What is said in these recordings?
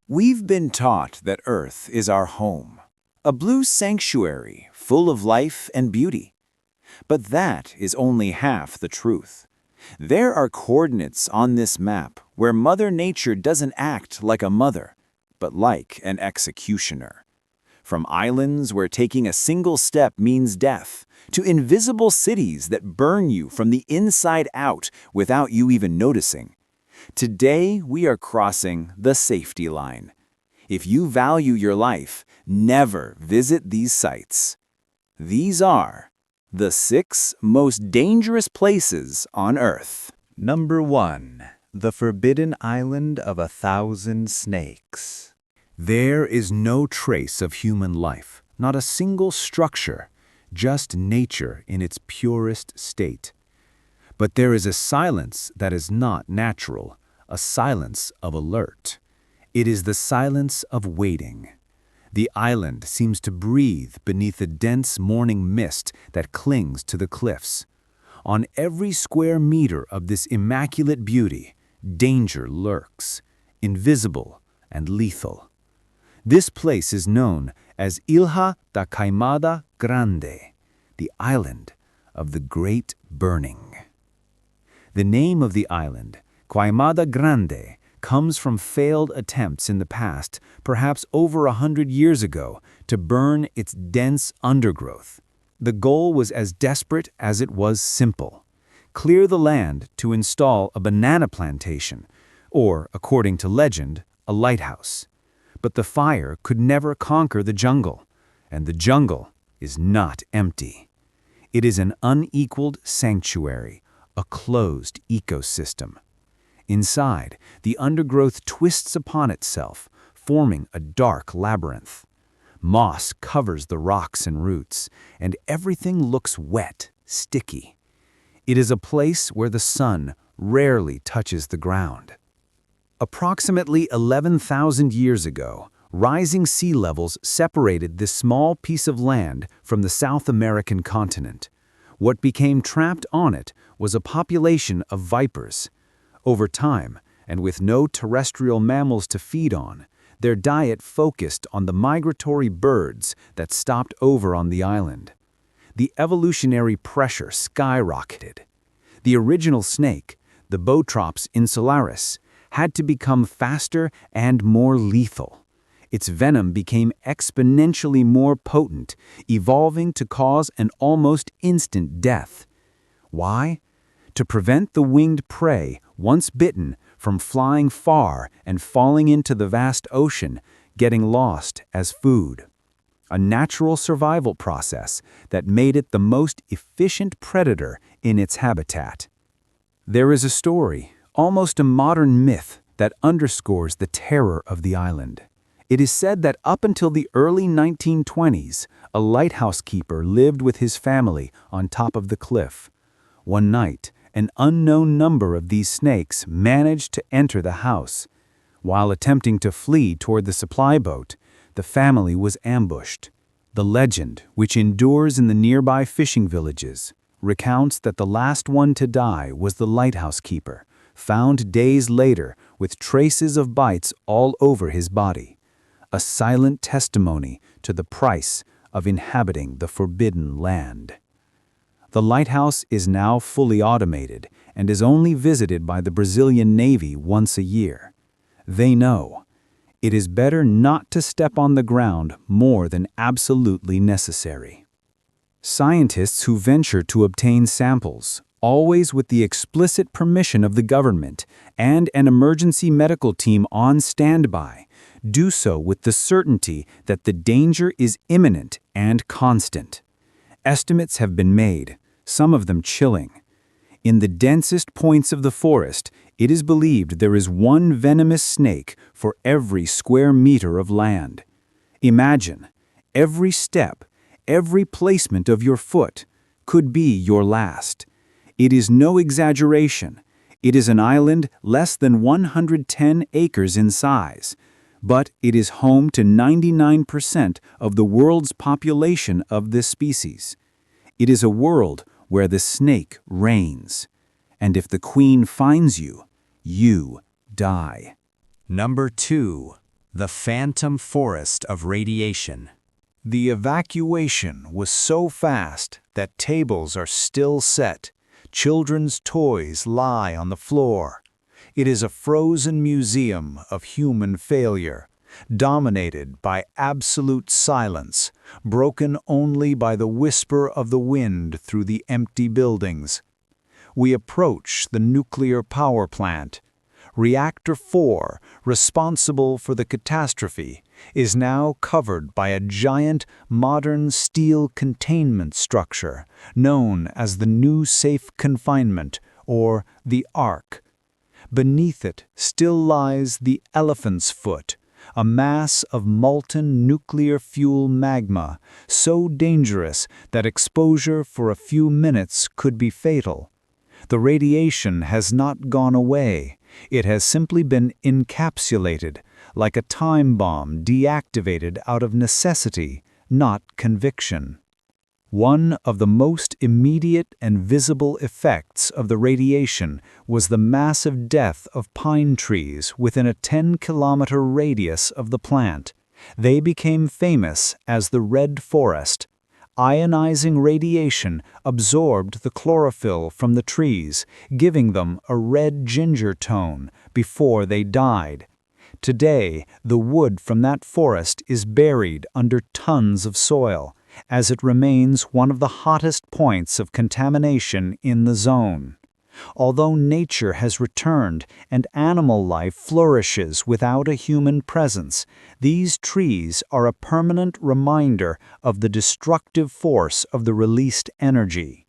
We've been taught that Earth is our home, a blue sanctuary full of life and beauty. But that is only half the truth. There are coordinates on this map where Mother Nature doesn't act like a mother, but like an executioner. From islands where taking a single step means death, to invisible cities that burn you from the inside out without you even noticing. Today, we are crossing the safety line. If you value your life, never visit these sites. These are the 6 most dangerous places on Earth. Number 1. The Forbidden Island of 1,000 Snakes. There is no trace of human life, not a single structure, just nature in its purest state. But there is a silence that is not natural, a silence of alert. It is the silence of waiting. The island seems to breathe beneath the dense morning mist that clings to the cliffs. On every square meter of this immaculate beauty, danger lurks, invisible and lethal. This place is known as Ilha da Queimada Grande, the island of the Great Burning. The name of the island, Queimada Grande, comes from failed attempts in the past, perhaps over 100 years ago, to burn its dense undergrowth. The goal was as desperate as it was simple. Clear the land to install a banana plantation, or, according to legend, a lighthouse. But the fire could never conquer the jungle, and the jungle is not empty. It is an unequaled sanctuary, a closed ecosystem. Inside, the undergrowth twists upon itself, forming a dark labyrinth. Moss covers the rocks and roots, and everything looks wet, sticky. It is a place where the sun rarely touches the ground. Approximately 11,000 years ago, rising sea levels separated this small piece of land from the South American continent. What became trapped on it was a population of vipers. Over time, and with no terrestrial mammals to feed on, their diet focused on the migratory birds that stopped over on the island. The evolutionary pressure skyrocketed. The original snake, the Botrops insularis, had to become faster and more lethal. Its venom became exponentially more potent, evolving to cause an almost instant death. Why? To prevent the winged prey, once bitten, from flying far and falling into the vast ocean, getting lost as food. A natural survival process that made it the most efficient predator in its habitat. There is a story, almost a modern myth, that underscores the terror of the island. It is said that up until the early 1920s, a lighthouse keeper lived with his family on top of the cliff. One night, an unknown number of these snakes managed to enter the house. While attempting to flee toward the supply boat, the family was ambushed. The legend, which endures in the nearby fishing villages, recounts that the last one to die was the lighthouse keeper, found days later with traces of bites all over his body. A silent testimony to the price of inhabiting the forbidden land. The lighthouse is now fully automated and is only visited by the Brazilian Navy once a year. They know it is better not to step on the ground more than absolutely necessary. Scientists who venture to obtain samples, always with the explicit permission of the government and an emergency medical team on standby, do so with the certainty that the danger is imminent and constant. Estimates have been made, some of them chilling. In the densest points of the forest, it is believed there is one venomous snake for every square meter of land. Imagine, every step, every placement of your foot could be your last. It is no exaggeration. It is an island less than 110 acres in size, but it is home to 99% of the world's population of this species. It is a world where the snake reigns, and if the queen finds you, you die. Number 2. The phantom forest of radiation. The evacuation was so fast that tables are still set. Children's toys lie on the floor. It is a frozen museum of human failure, dominated by absolute silence, broken only by the whisper of the wind through the empty buildings. We approach the nuclear power plant. Reactor 4, responsible for the catastrophe, is now covered by a giant modern steel containment structure known as the New Safe Confinement, or the Ark. Beneath it still lies the Elephant's Foot, a mass of molten nuclear fuel magma so dangerous that exposure for a few minutes could be fatal. The radiation has not gone away. It has simply been encapsulated, like a time bomb deactivated out of necessity, not conviction. One of the most immediate and visible effects of the radiation was the massive death of pine trees within a 10-kilometer radius of the plant. They became famous as the Red Forest. Ionizing radiation absorbed the chlorophyll from the trees, giving them a red-ginger tone before they died. Today, the wood from that forest is buried under tons of soil, as it remains one of the hottest points of contamination in the zone. Although nature has returned and animal life flourishes without a human presence, these trees are a permanent reminder of the destructive force of the released energy.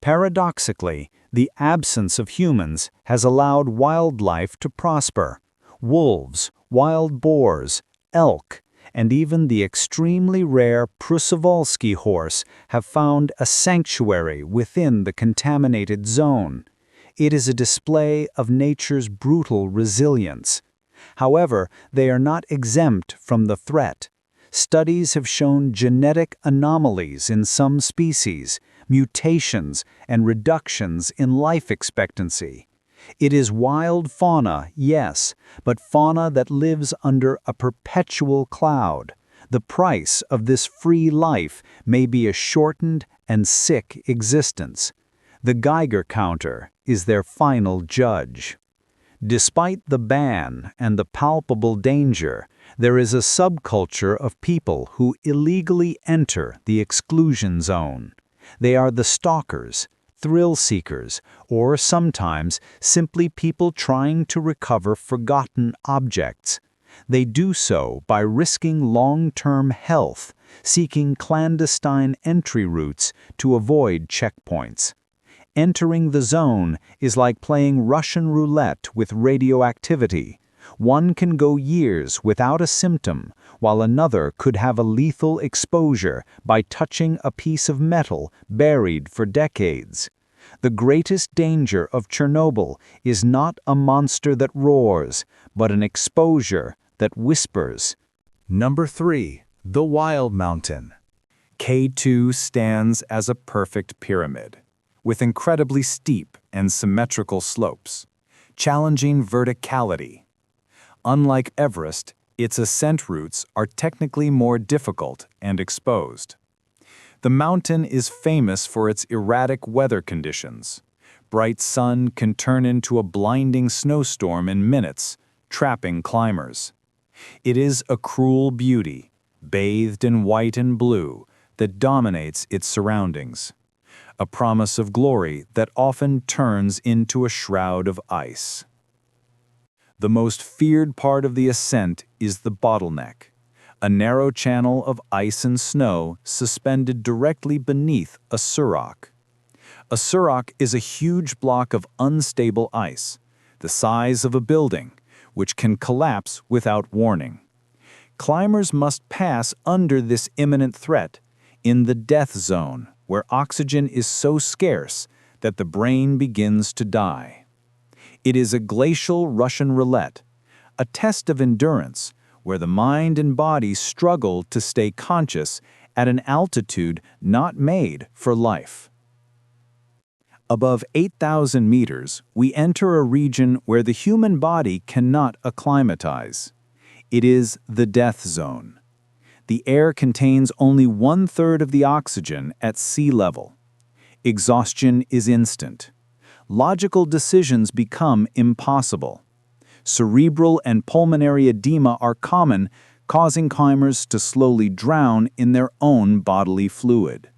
Paradoxically, the absence of humans has allowed wildlife to prosper. Wolves, wild boars, elk, and even the extremely rare Przewalski horse have found a sanctuary within the contaminated zone. It is a display of nature's brutal resilience. However, they are not exempt from the threat. Studies have shown genetic anomalies in some species, mutations, and reductions in life expectancy. It is wild fauna, yes, but fauna that lives under a perpetual cloud. The price of this free life may be a shortened and sick existence. The Geiger counter is their final judge. Despite the ban and the palpable danger, there is a subculture of people who illegally enter the exclusion zone. They are the stalkers, thrill seekers, or sometimes simply people trying to recover forgotten objects. They do so by risking long-term health, seeking clandestine entry routes to avoid checkpoints. Entering the zone is like playing Russian roulette with radioactivity. One can go years without a symptom, while another could have a lethal exposure by touching a piece of metal buried for decades. The greatest danger of Chernobyl is not a monster that roars, but an exposure that whispers. Number 3. The Wild Mountain. K2 stands as a perfect pyramid, with incredibly steep and symmetrical slopes, challenging verticality. Unlike Everest, its ascent routes are technically more difficult and exposed. The mountain is famous for its erratic weather conditions. Bright sun can turn into a blinding snowstorm in minutes, trapping climbers. It is a cruel beauty, bathed in white and blue, that dominates its surroundings. A promise of glory that often turns into a shroud of ice. The most feared part of the ascent is the bottleneck, a narrow channel of ice and snow suspended directly beneath a surak. A surak is a huge block of unstable ice, the size of a building, which can collapse without warning. Climbers must pass under this imminent threat, in the death zone, where oxygen is so scarce that the brain begins to die. It is a glacial Russian roulette, a test of endurance, where the mind and body struggle to stay conscious at an altitude not made for life. Above 8,000 meters, we enter a region where the human body cannot acclimatize. It is the death zone. The air contains only 1/3 of the oxygen at sea level. Exhaustion is instant. Logical decisions become impossible. Cerebral and pulmonary edema are common, causing climbers to slowly drown in their own bodily fluid.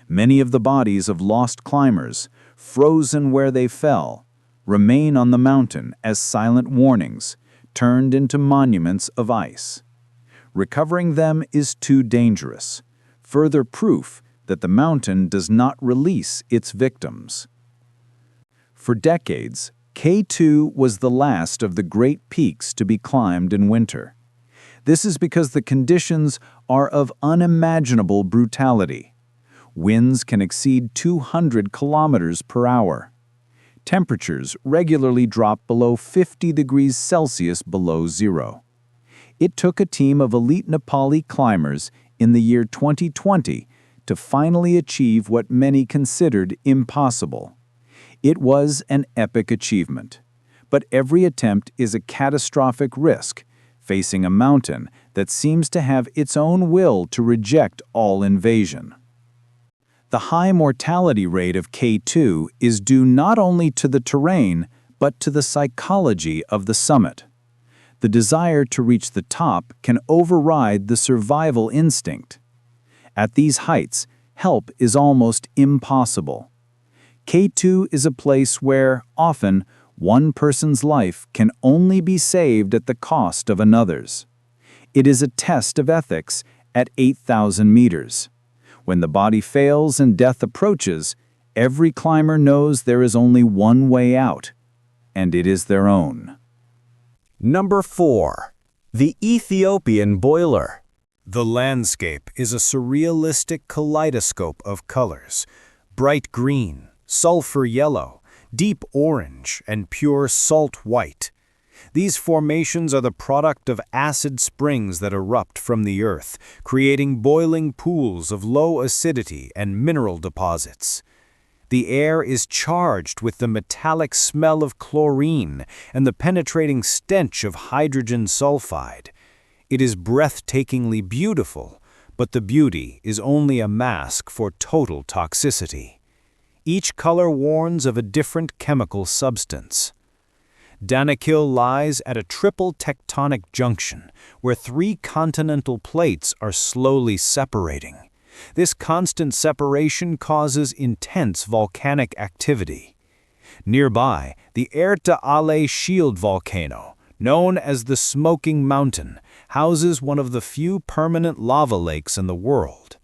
Many of the bodies of lost climbers, frozen where they fell, remain on the mountain as silent warnings, turned into monuments of ice. Recovering them is too dangerous, further proof that the mountain does not release its victims. For decades, K2 was the last of the great peaks to be climbed in winter. This is because the conditions are of unimaginable brutality. Winds can exceed 200 kilometers per hour. Temperatures regularly drop below 50 degrees Celsius below zero. It took a team of elite Nepali climbers in the year 2020 to finally achieve what many considered impossible. It was an epic achievement, but every attempt is a catastrophic risk, facing a mountain that seems to have its own will to reject all invasion. The high mortality rate of K2 is due not only to the terrain, but to the psychology of the summit. The desire to reach the top can override the survival instinct. At these heights, help is almost impossible. K2 is a place where, often, one person's life can only be saved at the cost of another's. It is a test of ethics at 8,000 meters. When the body fails and death approaches, every climber knows there is only one way out, and it is their own. Number 4. The Ethiopian Boiler. The landscape is a surrealistic kaleidoscope of colors: bright green, sulfur yellow, deep orange, and pure salt white. These formations are the product of acid springs that erupt from the earth, creating boiling pools of low acidity and mineral deposits. The air is charged with the metallic smell of chlorine and the penetrating stench of hydrogen sulfide. It is breathtakingly beautiful, but the beauty is only a mask for total toxicity. Each color warns of a different chemical substance. Danakil lies at a triple tectonic junction where 3 continental plates are slowly separating. This constant separation causes intense volcanic activity. Nearby, the Erta Ale Shield volcano, known as the Smoking Mountain, houses one of the few permanent lava lakes in the world.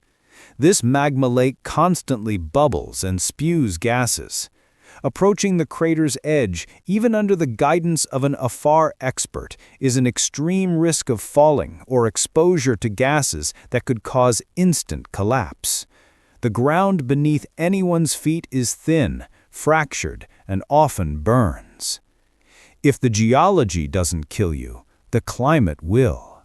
This magma lake constantly bubbles and spews gases. Approaching the crater's edge, even under the guidance of an afar expert, is an extreme risk of falling or exposure to gases that could cause instant collapse. The ground beneath anyone's feet is thin, fractured, and often burns. If the geology doesn't kill you, the climate will.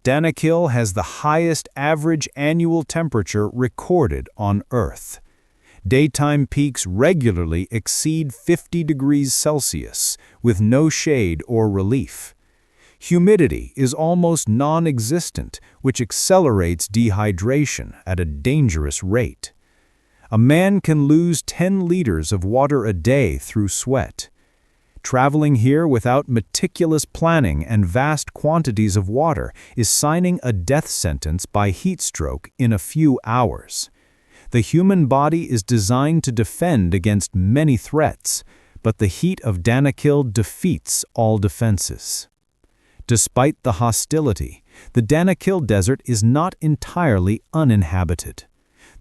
Danakil has the highest average annual temperature recorded on Earth. Daytime peaks regularly exceed 50 degrees Celsius, with no shade or relief. Humidity is almost non-existent, which accelerates dehydration at a dangerous rate. A man can lose 10 liters of water a day through sweat. Traveling here without meticulous planning and vast quantities of water is signing a death sentence by heat stroke in a few hours. The human body is designed to defend against many threats, but the heat of Danakil defeats all defenses. Despite the hostility, the Danakil Desert is not entirely uninhabited.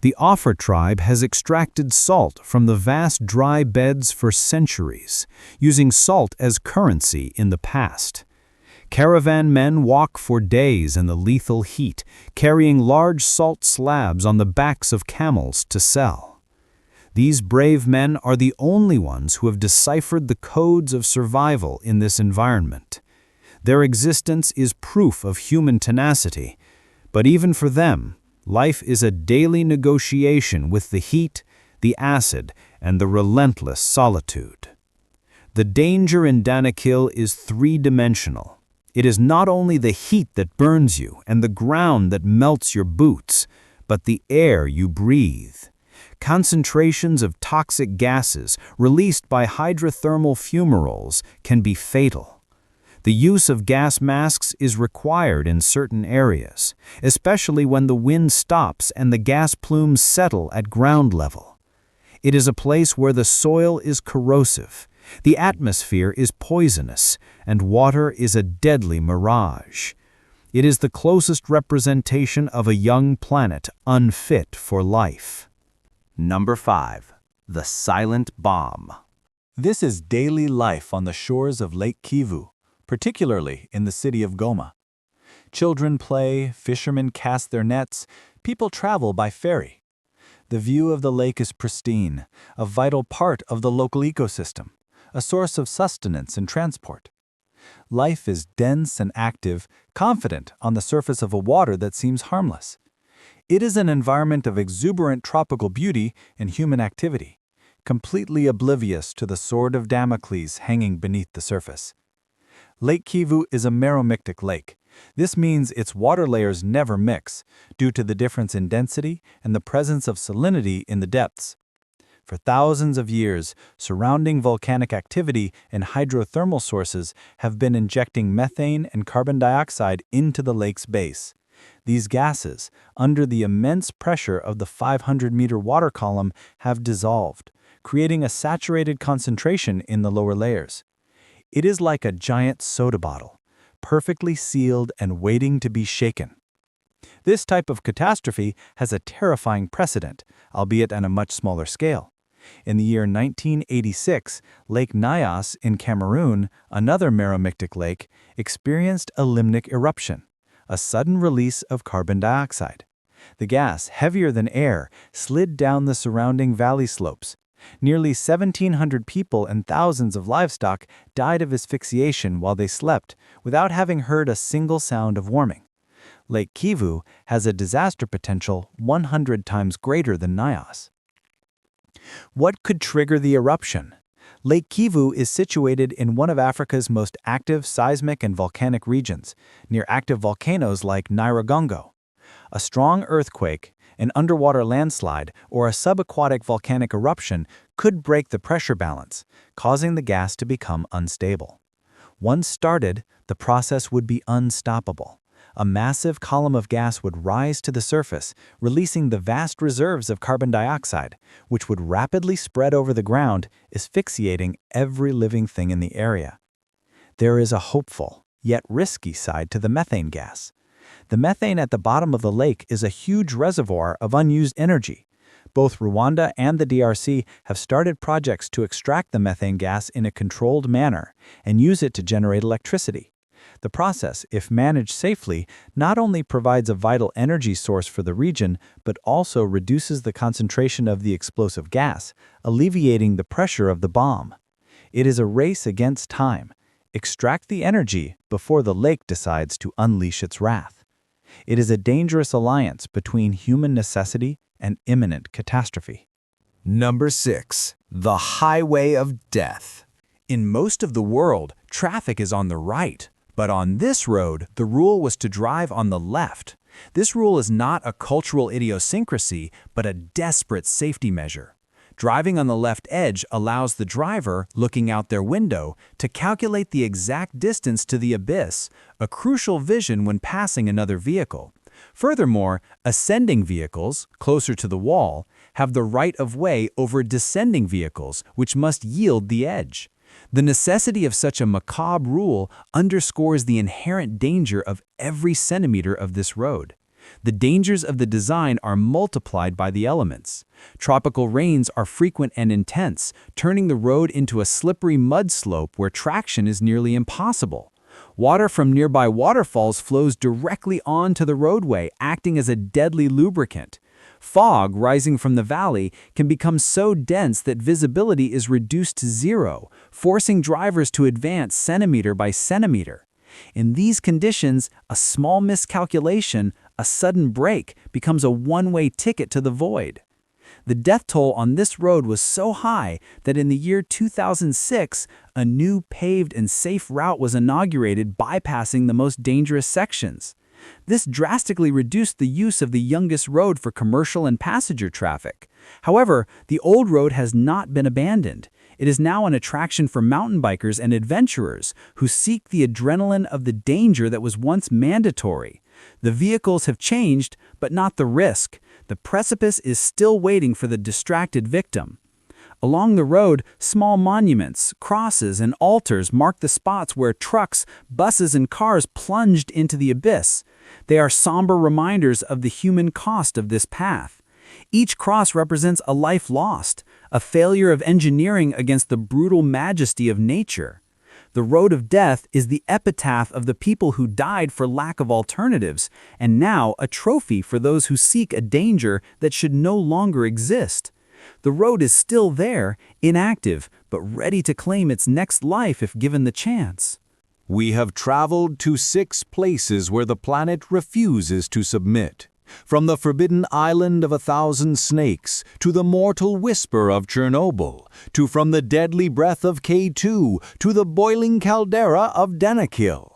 The Afar tribe has extracted salt from the vast dry beds for centuries, using salt as currency in the past. Caravan men walk for days in the lethal heat, carrying large salt slabs on the backs of camels to sell. These brave men are the only ones who have deciphered the codes of survival in this environment. Their existence is proof of human tenacity, but even for them, life is a daily negotiation with the heat, the acid, and the relentless solitude. The danger in Danakil is 3-dimensional. It is not only the heat that burns you and the ground that melts your boots, but the air you breathe. Concentrations of toxic gases released by hydrothermal fumaroles can be fatal. The use of gas masks is required in certain areas, especially when the wind stops and the gas plumes settle at ground level. It is a place where the soil is corrosive, the atmosphere is poisonous, and water is a deadly mirage. It is the closest representation of a young planet unfit for life. Number 5. The silent bomb. This is daily life on the shores of Lake Kivu, particularly in the city of Goma. Children play, fishermen cast their nets, people travel by ferry. The view of the lake is pristine, a vital part of the local ecosystem, a source of sustenance and transport. Life is dense and active, confident on the surface of a water that seems harmless. It is an environment of exuberant tropical beauty and human activity, completely oblivious to the sword of Damocles hanging beneath the surface. Lake Kivu is a meromictic lake. This means its water layers never mix, due to the difference in density and the presence of salinity in the depths. For thousands of years, surrounding volcanic activity and hydrothermal sources have been injecting methane and carbon dioxide into the lake's base. These gases, under the immense pressure of the 500-meter water column, have dissolved, creating a saturated concentration in the lower layers. It is like a giant soda bottle, perfectly sealed and waiting to be shaken. This type of catastrophe has a terrifying precedent, albeit on a much smaller scale. In the year 1986, Lake Nyas in Cameroon, another meromictic lake, experienced a limnic eruption, a sudden release of carbon dioxide. The gas, heavier than air, slid down the surrounding valley slopes. Nearly 1,700 people and thousands of livestock died of asphyxiation while they slept, without having heard a single sound of warming. Lake Kivu has a disaster potential 100 times greater than Nyas. What could trigger the eruption? Lake Kivu is situated in one of Africa's most active seismic and volcanic regions, near active volcanoes like Nyiragongo. A strong earthquake, an underwater landslide, or a subaquatic volcanic eruption could break the pressure balance, causing the gas to become unstable. Once started, the process would be unstoppable. A massive column of gas would rise to the surface, releasing the vast reserves of carbon dioxide, which would rapidly spread over the ground, asphyxiating every living thing in the area. There is a hopeful, yet risky side to the methane gas. The methane at the bottom of the lake is a huge reservoir of unused energy. Both Rwanda and the DRC have started projects to extract the methane gas in a controlled manner and use it to generate electricity. The process, if managed safely, not only provides a vital energy source for the region, but also reduces the concentration of the explosive gas, alleviating the pressure of the bomb. It is a race against time. Extract the energy before the lake decides to unleash its wrath. It is a dangerous alliance between human necessity and imminent catastrophe. Number 6. The highway of death. In most of the world, traffic is on the right. But on this road, the rule was to drive on the left. This rule is not a cultural idiosyncrasy, but a desperate safety measure. Driving on the left edge allows the driver, looking out their window, to calculate the exact distance to the abyss, a crucial vision when passing another vehicle. Furthermore, ascending vehicles, closer to the wall, have the right of way over descending vehicles, which must yield the edge. The necessity of such a macabre rule underscores the inherent danger of every centimeter of this road. The dangers of the design are multiplied by the elements. Tropical rains are frequent and intense, turning the road into a slippery mud slope where traction is nearly impossible. Water from nearby waterfalls flows directly onto the roadway, acting as a deadly lubricant. Fog rising from the valley can become so dense that visibility is reduced to zero, forcing drivers to advance centimeter by centimeter. In these conditions, a small miscalculation, a sudden break, becomes a one-way ticket to the void. The death toll on this road was so high that in the year 2006, a new paved and safe route was inaugurated bypassing the most dangerous sections. This drastically reduced the use of the youngest road for commercial and passenger traffic. However, the old road has not been abandoned. It is now an attraction for mountain bikers and adventurers who seek the adrenaline of the danger that was once mandatory. The vehicles have changed, but not the risk. The precipice is still waiting for the distracted victim. Along the road, small monuments, crosses, and altars mark the spots where trucks, buses, and cars plunged into the abyss. They are somber reminders of the human cost of this path. Each cross represents a life lost, a failure of engineering against the brutal majesty of nature. The road of death is the epitaph of the people who died for lack of alternatives, and now a trophy for those who seek a danger that should no longer exist. The road is still there, inactive, but ready to claim its next life if given the chance. We have traveled to 6 places where the planet refuses to submit. From the forbidden island of 1,000 snakes, to the mortal whisper of Chernobyl, to from the deadly breath of K2, to the boiling caldera of Danakil.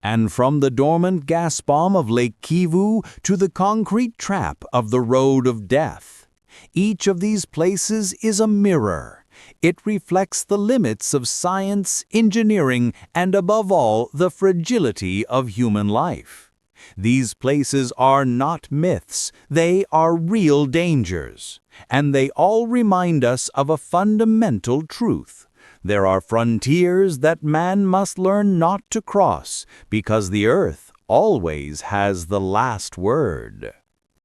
And from the dormant gas bomb of Lake Kivu to the concrete trap of the road of death. Each of these places is a mirror. It reflects the limits of science, engineering, and above all, the fragility of human life. These places are not myths, they are real dangers. And they all remind us of a fundamental truth. There are frontiers that man must learn not to cross, because the earth always has the last word.